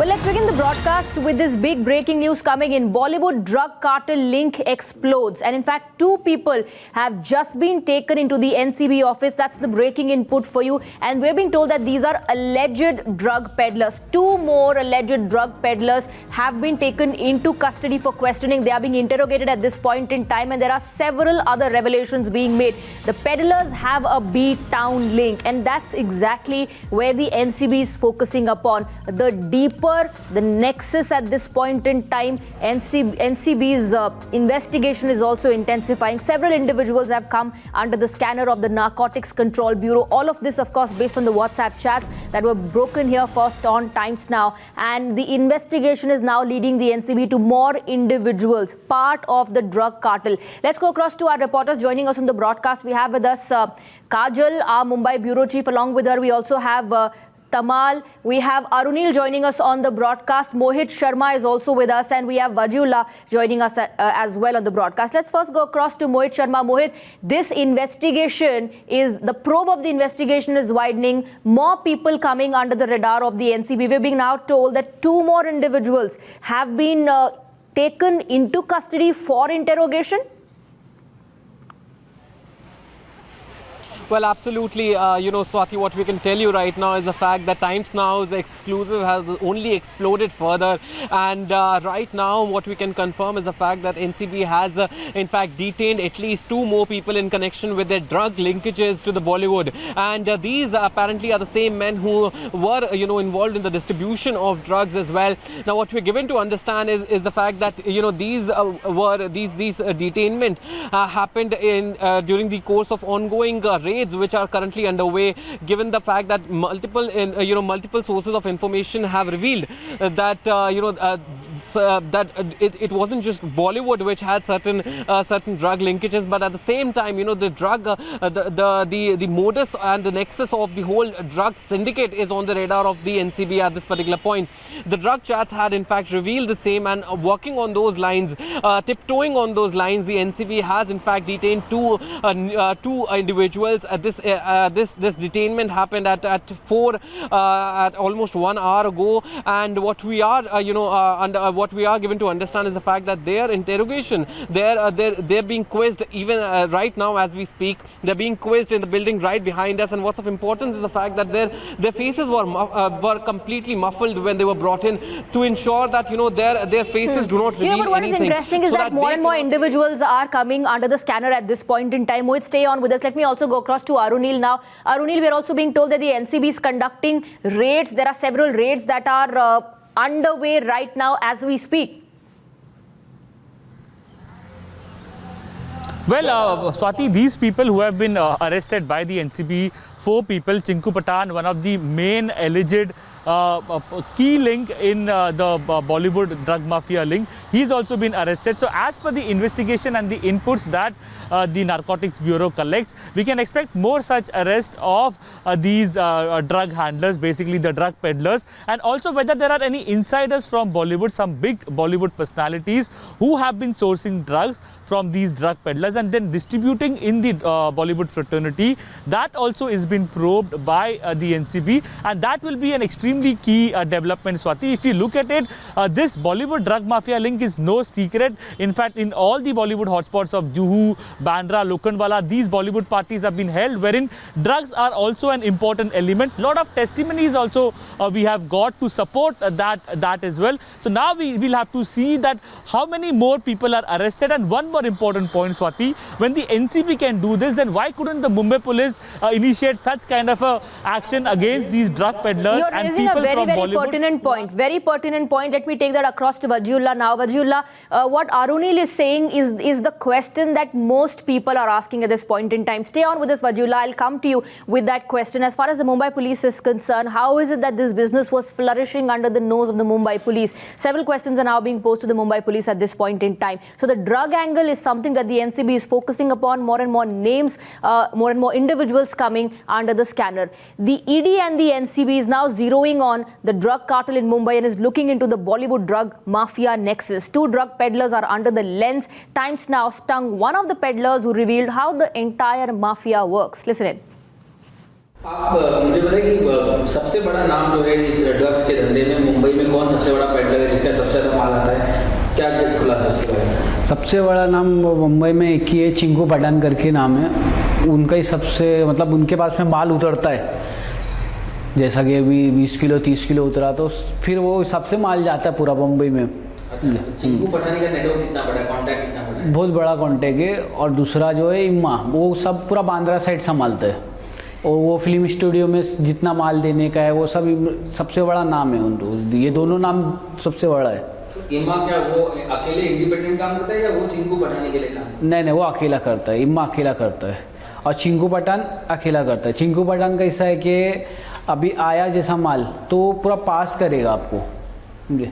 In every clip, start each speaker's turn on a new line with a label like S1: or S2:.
S1: Well, let's begin the broadcast with this big breaking news coming in. Bollywood drug cartel link explodes. And in fact, 2 people have just been taken into the NCB office. That's the breaking input for you. And we're being told that these are alleged drug peddlers. 2 more alleged drug peddlers have been taken into custody for questioning. They are being interrogated at this point in time. And there are several other revelations being made. The peddlers have a B-Town link. And that's exactly where the NCB is focusing upon. The deeper the nexus at this point in time, NCB's investigation is also intensifying. Several individuals have come under the scanner of the Narcotics Control Bureau. All of this, of course, based on the WhatsApp chats that were broken here first on Times Now. And the investigation is now leading the NCB to more individuals, part of the drug cartel. Let's go across to our reporters joining us on the broadcast. We have with us Kajal, our Mumbai bureau chief. Along with her, we also have Tamal, we have Arunil joining us on the broadcast. Mohit Sharma is also with us, and we have Vajula joining us as well on the broadcast. Let's first go across to Mohit Sharma. Mohit, this investigation the probe of the investigation is widening. More people coming under the radar of the NCB. We're being now told that 2 more individuals have been taken into custody for interrogation.
S2: Well, absolutely. Swati, what we can tell you right now is the fact that Times Now's exclusive has only exploded further. And right now, what we can confirm is the fact that NCB has, in fact, detained at least 2 more people in connection with their drug linkages to the Bollywood. And these apparently are the same men who were, involved in the distribution of drugs as well. Now, what we're given to understand is the fact that, these detainment happened during the course of ongoing raids which are currently underway, given the fact that multiple sources of information have revealed that it wasn't just Bollywood which had certain drug linkages, but at the same time, the drug, the modus and the nexus of the whole drug syndicate is on the radar of the NCB at this particular point. The drug chats had in fact revealed the same, and working on those lines, tiptoeing on those lines, the NCB has in fact detained 2 individuals. This detainment happened at almost 1 hour ago, and what we are what we are given to understand is the fact that their interrogation, they're being quizzed even right now as we speak. They're being quizzed in the building right behind us, and what's of importance is the fact that their faces were completely muffled when they were brought in, to ensure that their faces do not reveal
S1: but what
S2: anything.
S1: Is interesting is that more and more individuals are coming under the scanner at this point in time. Mohit, stay on with us. Let me also go across to Arunil now. Arunil, we are also being told that the NCB is conducting raids. There are several raids that are underway right now as we speak.
S3: Well, Swati, these people who have been arrested by the NCB, 4 people, Chinku Patan, one of the main alleged key link in the Bollywood drug mafia link, he's also been arrested. So as per the investigation and the inputs that the Narcotics Bureau collects, we can expect more such arrest of these drug handlers, basically the drug peddlers, and also whether there are any insiders from Bollywood, some big Bollywood personalities who have been sourcing drugs from these drug peddlers and then distributing in the Bollywood fraternity. That also is been probed by the NCB, and that will be an extremely key development, Swati. If you look at it, this Bollywood drug mafia link is no secret. In fact, in all the Bollywood hotspots of Juhu, Bandra, Lokhandwala, these Bollywood parties have been held, wherein drugs are also an important element. Lot of testimonies also we have got to support that as well. So now we will have to see that how many more people are arrested. And one more important point, Swati, when the NCB can do this, then why couldn't the Mumbai police initiate such kind of a action against these drug peddlers and people from Bollywood?
S1: You're raising a very pertinent point. Very pertinent point. Let me take that across to Vajula now. Vajula, what Arunil is saying is the question that most people are asking at this point in time. Stay on with us, Vajula. I'll come to you with that question. As far as the Mumbai police is concerned, how is it that this business was flourishing under the nose of the Mumbai police? Several questions are now being posed to the Mumbai police at this point in time. So the drug angle is something that the NCB is focusing upon. More and more names, more and more individuals coming under the scanner. The ED and the NCB is now zeroing on the drug cartel in Mumbai and is looking into the Bollywood drug mafia nexus. 2 drug peddlers are under the lens. Times Now stung one of the peddlers who revealed how the entire mafia works. Listen in.
S4: आप मुझे बताइए कि सबसे बड़ा नाम जो है इस ड्रग्स के धंधे में मुंबई में कौन सबसे बड़ा पेडलर है जिसका सबसे ज़्यादा माल आता है, क्या खुलासा उसके बारे में?
S5: सबसे बड़ा नाम मुंबई में एक ही है, चिंकू पठान करके नाम है। उनका ही सबसे मतलब उनके पास में माल उतरता है, जैसा कि अभी 20 किलो 30 किलो उतरा तो फिर वो हिसाब से माल जाता है पूरा मुंबई में।
S4: अच्छा, चिंकू पठानी का नेटवर्क कितना बड़ा है, कॉन्टैक्ट कितना बड़ा है?
S5: बहुत बड़ा कॉन्टैक्ट है। और दूसरा जो है इम्मा, वो सब पूरा बांद्रा साइड संभालते हैं और वो फिल्म स्टूडियो में जितना माल देने का है वो सब सबसे बड़ा नाम है उन, ये दोनों नाम सबसे बड़ा है।
S4: इम्मा क्या वो अकेले इंडिपेंडेंट काम करता है या वो चिंकू पठानी के लिए काम?
S5: नहीं, वो अकेला करता है, इम्मा अकेला करता है और चिंकू पठान अकेला करता है। चिंकू पठान का ऐसा है कि अभी आया जैसा माल तो पूरा पास करेगा आपको, समझे?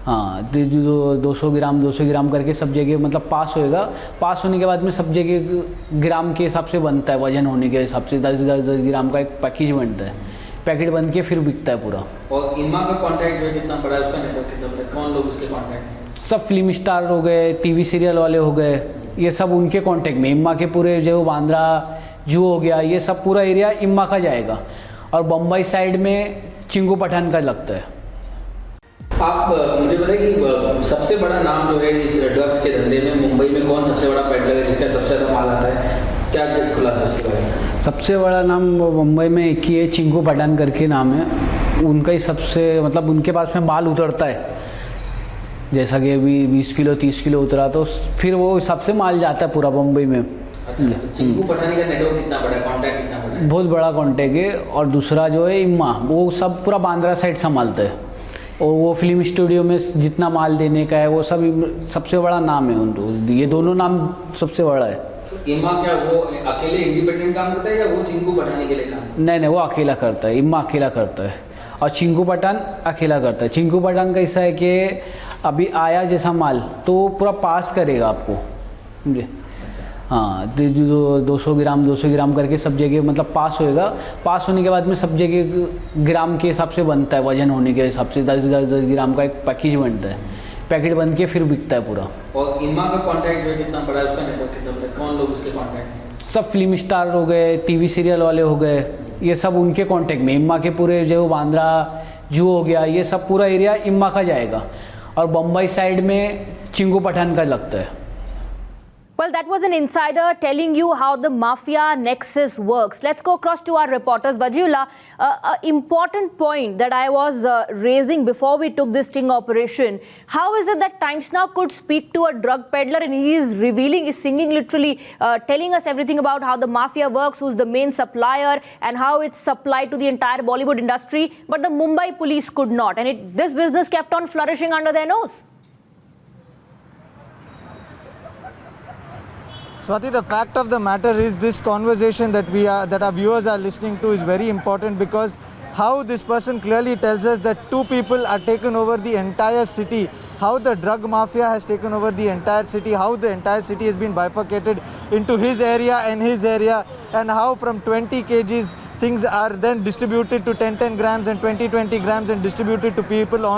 S5: हाँ, 200 ग्राम करके सब जगह मतलब पास होएगा। पास होने के बाद में सब जगह ग्राम के हिसाब से बनता है, वजन होने के हिसाब से 10 ग्राम का एक पैकेज बनता है, पैकेट बन के फिर बिकता है पूरा।
S4: और इम्मा का कॉन्टैक्ट जो है कितना बड़ा है, उसका नेटवर्क कितना बड़ा है, कौन लोग उसके कॉन्टैक्ट?
S5: सब फिल्म स्टार हो गए, टीवी सीरियल वाले हो गए, ये सब उनके कॉन्टैक्ट में। इम्मा के पूरे जो बांद्रा जू हो गया, ये सब पूरा एरिया इम्मा का जाएगा और बम्बई साइड में चिंकू पठान का लगता है।
S4: आप मुझे बताइए कि सबसे बड़ा नाम जो है इस ड्रग्स के धंधे में मुंबई में कौन सबसे बड़ा पेडलर है जिसका सबसे ज़्यादा माल आता है, क्या खुलासा उसके बारे में?
S5: सबसे बड़ा नाम मुंबई में एक ही है, चिंकू पठान करके नाम है। उनका ही सबसे मतलब उनके पास में माल उतरता है, जैसा कि अभी 20 किलो 30 किलो उतरा तो फिर वो हिसाब से माल जाता है पूरा मुंबई में।
S4: अच्छा, चिंकू पठानी का नेटवर्क कितना बड़ा है, कॉन्टैक्ट कितना बड़ा है?
S5: बहुत बड़ा कॉन्टैक्ट है। और दूसरा जो है इम्मा, वो सब पूरा बांद्रा साइड संभालते हैं और वो फिल्म स्टूडियो में जितना माल देने का है वो सब सबसे बड़ा नाम है उन, ये दोनों नाम सबसे बड़ा है।
S4: इम्मा क्या वो अकेले इंडिपेंडेंट काम करता है या वो चिंकू पठानी के लिए काम?
S5: नहीं, वो अकेला करता है, इम्मा अकेला करता है और चिंकू पठान अकेला करता है। चिंकू पठान का ऐसा है कि अभी आया जैसा माल तो पूरा पास करेगा आपको, समझे? हाँ, 200 ग्राम करके सब जगह मतलब पास होएगा। पास होने के बाद में सब जगह ग्राम के हिसाब से बनता है, वजन होने के हिसाब से 10 ग्राम का एक पैकेज बनता है, पैकेट बन के फिर बिकता है पूरा।
S4: और इम्मा का कॉन्टैक्ट जो है कितना बड़ा है, उसका नेटवर्क कितना बड़ा है, कौन लोग उसके कॉन्टैक्ट?
S5: सब फिल्म स्टार हो गए, टीवी सीरियल वाले हो गए, ये सब उनके कॉन्टैक्ट में। इम्मा के पूरे जो बांद्रा जू हो गया, ये सब पूरा एरिया इम्मा का जाएगा और बम्बई साइड में चिंकू पठान का लगता है।
S1: Well, that was an insider telling you how the mafia nexus works. Let's go across to our reporters. Vajiullah, an important point that I was raising before we took this sting operation. How is it that Times Now could speak to a drug peddler and he is revealing, is singing literally, telling us everything about how the mafia works, who's the main supplier and how it's supplied to the entire Bollywood industry, but the Mumbai police could not. And this business kept on flourishing under their nose.
S6: Swati, the fact of the matter is this conversation that our viewers are listening to is very important, because how this person clearly tells us that two people are taken over the entire city, how the drug mafia has taken over the entire city, how the entire city has been bifurcated into his area and his area, and how from 20 kgs things are then distributed to 10 grams and 20 grams and distributed to people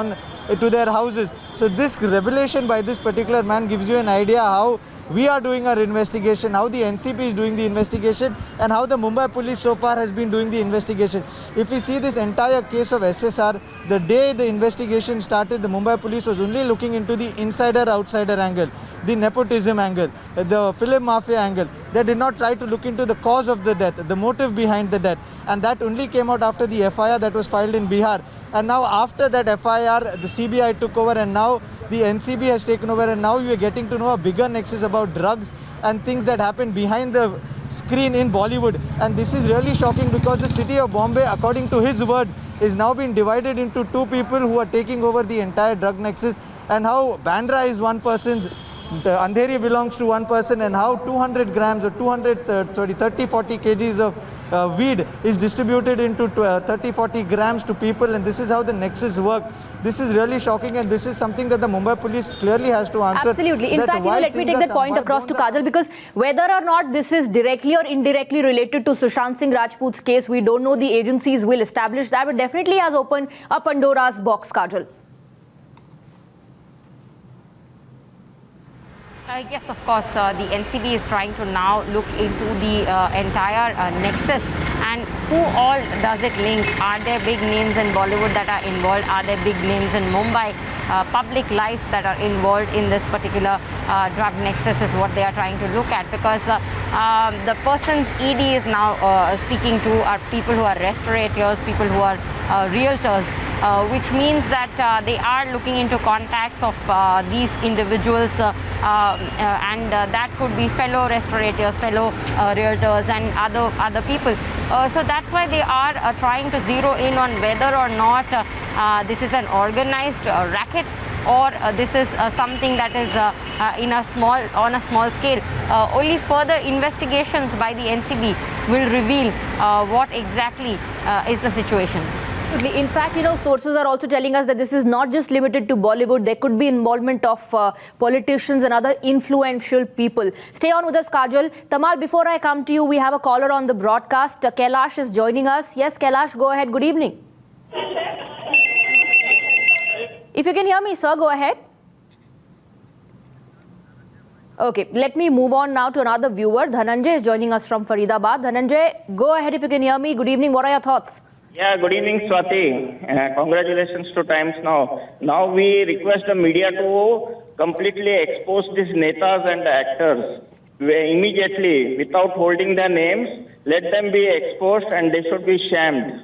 S6: to their houses. So this revelation by this particular man gives you an idea how we are doing our investigation, how the NCP is doing the investigation, and how the Mumbai police so far has been doing the investigation. If we see this entire case of SSR, the day the investigation started, the Mumbai police was only looking into the insider-outsider angle, the nepotism angle, the film mafia angle. They did not try to look into the cause of the death, the motive behind the death, and that only came out after the FIR that was filed in Bihar. And now after that FIR, the CBI took over, and now the NCB has taken over, and now you are getting to know a bigger nexus about drugs and things that happen behind the screen in Bollywood. And this is really shocking, because the city of Bombay, according to his word, is now being divided into two people who are taking over the entire drug nexus, and how Bandra is one person's, Andheri belongs to one person, and how 200 grams or 30-40 kgs of weed is distributed into 30-40 grams to people, and this is how the nexus work. This is really shocking, and this is something that the Mumbai police clearly has to answer.
S1: Absolutely. In fact, let me take that point across to Kajal, because whether or not this is directly or indirectly related to Sushant Singh Rajput's case, we don't know. The agencies will establish that, but definitely has opened a Pandora's box, Kajal.
S7: Yes, of course, the NCB is trying to now look into the entire nexus, and who all does it link? Are there big names in Bollywood that are involved? Are there big names in Mumbai public life that are involved in this particular drug nexus is what they are trying to look at, because the persons ED is now speaking to are people who are restaurateurs, people who are realtors, which means that they are looking into contacts of these individuals and that could be fellow restaurateurs, fellow realtors and other people. So that's why they are trying to zero in on whether or not this is an organized racket or this is something that is on a small scale. Only further investigations by the NCB will reveal what exactly is the situation.
S1: In fact, sources are also telling us that this is not just limited to Bollywood. There could be involvement of politicians and other influential people. Stay on with us, Kajal. Tamal, before I come to you, we have a caller on the broadcast. Kailash is joining us. Yes, Kailash, go ahead. Good evening. If you can hear me, sir, go ahead. Okay, let me move on now to another viewer. Dhananjay is joining us from Faridabad. Dhananjay, go ahead if you can hear me. Good evening. What are your thoughts?
S8: Yeah, good evening, Swati. Congratulations to Times Now. Now we request the media to completely expose these netas and actors immediately without holding their names. Let them be exposed and they should be shamed.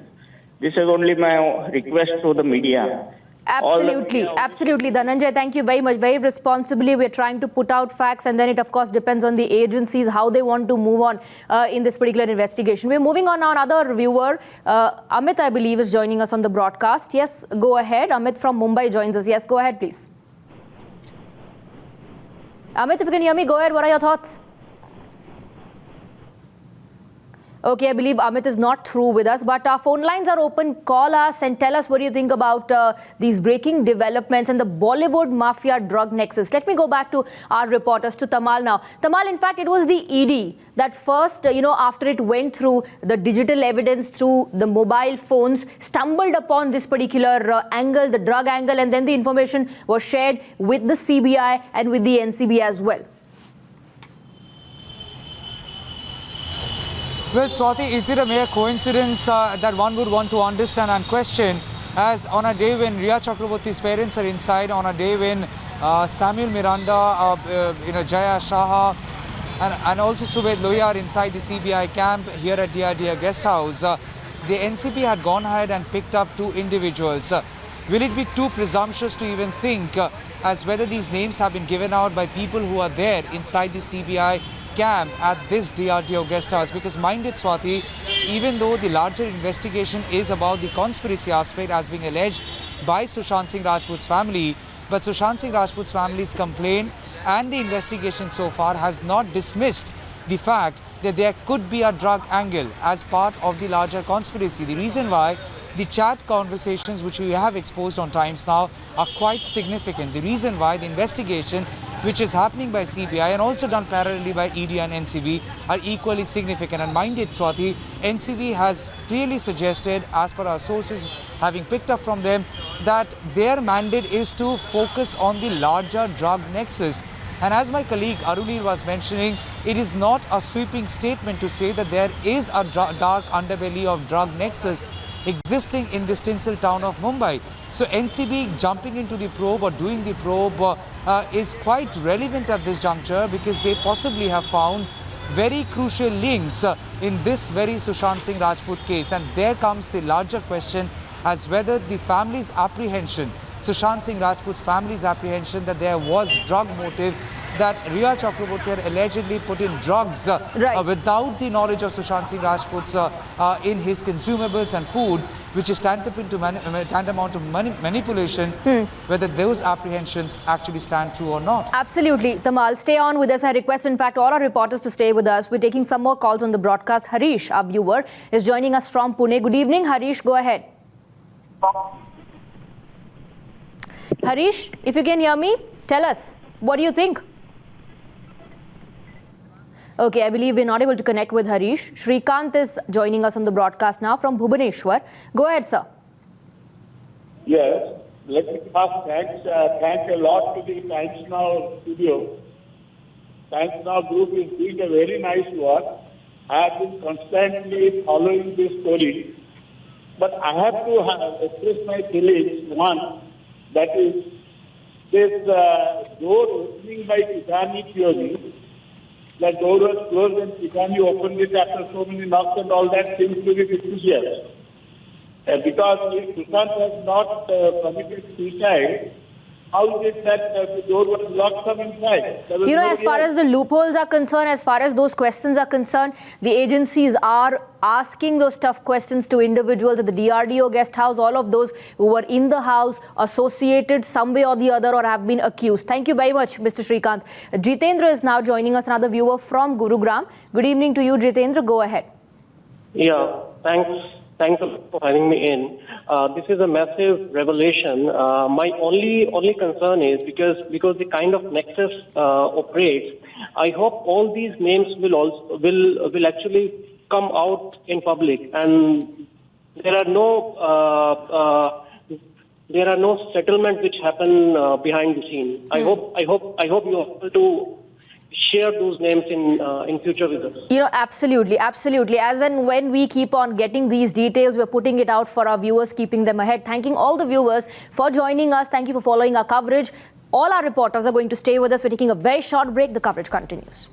S8: This is only my request to the media.
S1: Absolutely, absolutely, Dhananjay. Thank you very much. Very responsibly, we're trying to put out facts, and then it, of course, depends on the agencies how they want to move on in this particular investigation. We're moving on now. Another viewer, Amit, I believe, is joining us on the broadcast. Yes, go ahead. Amit from Mumbai joins us. Yes, go ahead, please. Amit, if you can hear me, go ahead. What are your thoughts? Okay, I believe Amit is not through with us, but our phone lines are open. Call us and tell us what you think about these breaking developments and the Bollywood mafia drug nexus. Let me go back to our reporters, to Tamal now. Tamal, in fact, it was the ED that first, after it went through the digital evidence, through the mobile phones, stumbled upon this particular angle, the drug angle, and then the information was shared with the CBI and with the NCB as well.
S6: Well, Swati, is it a mere coincidence that one would want to understand and question, as on a day when Rhea Chakraborty's parents are inside, on a day when Samuel Miranda, Jaya Shah and also Subed Loya are inside the CBI camp here at DRDA Guest House, the NCB had gone ahead and picked up two individuals. Will it be too presumptuous to even think as whether these names have been given out by people who are there inside the CBI camp at this DRDO guest house? Because mind it, Swati, even though the larger investigation is about the conspiracy aspect as being alleged by Sushant Singh Rajput's family, but Sushant Singh Rajput's family's complaint and the investigation so far has not dismissed the fact that there could be a drug angle as part of the larger conspiracy. The reason why the chat conversations which we have exposed on Times Now are quite significant. The reason why the investigation which is happening by CBI and also done parallelly by ED and NCB are equally significant. And mind it, Swati, NCB has clearly suggested, as per our sources having picked up from them, that their mandate is to focus on the larger drug nexus. And as my colleague Arunil was mentioning, it is not a sweeping statement to say that there is a dark underbelly of drug nexus existing in this tinsel town of Mumbai. So NCB jumping into the probe or doing the probe is quite relevant at this juncture, because they possibly have found very crucial links in this very Sushant Singh Rajput case. And there comes the larger question as whether the family's apprehension, Sushant Singh Rajput's family's apprehension that there was drug motive, that Rhea Chakraborty had allegedly put in drugs without the knowledge of Sushant Singh Rajput's in his consumables and food, which is tantamount to manipulation, whether those apprehensions actually stand true or not.
S1: Absolutely. Tamal, stay on with us. I request, in fact, all our reporters to stay with us. We're taking some more calls on the broadcast. Harish, our viewer, is joining us from Pune. Good evening, Harish. Go ahead. Harish, if you can hear me, tell us, what do you think? Okay, I believe we're not able to connect with Harish. Shrikant is joining us on the broadcast now from Bhubaneswar. Go ahead, sir.
S9: Yes, let me first thanks a lot to the Times Now studio. Times Now group is doing a very nice work. I have been constantly following this story. But I have to express my feelings. One, that is this door opening by Kisaani theory. The door was closed and Kisaani opened it after so many knocks and all that seems to be suspicious. Because if Sushant has not committed suicide, how is it that the door was locked from inside?
S1: You know, as far as the loopholes are concerned, as far as those questions are concerned, the agencies are asking those tough questions to individuals at the DRDO guest house, all of those who were in the house, associated some way or the other, or have been accused. Thank you very much, Mr. Srikanth. Jitendra is now joining us, another viewer from Gurugram. Good evening to you, Jitendra. Go ahead.
S10: Yeah, thanks for having me in. This is a massive revelation. My only concern is because the kind of nexus operates. I hope all these names will actually come out in public, and there are no settlements which happen behind the scene. I hope you are able to share those names in future with us.
S1: You know, absolutely. As and when we keep on getting these details, we're putting it out for our viewers, keeping them ahead. Thanking all the viewers for joining us. Thank you for following our coverage. All our reporters are going to stay with us. We're taking a very short break. The coverage continues.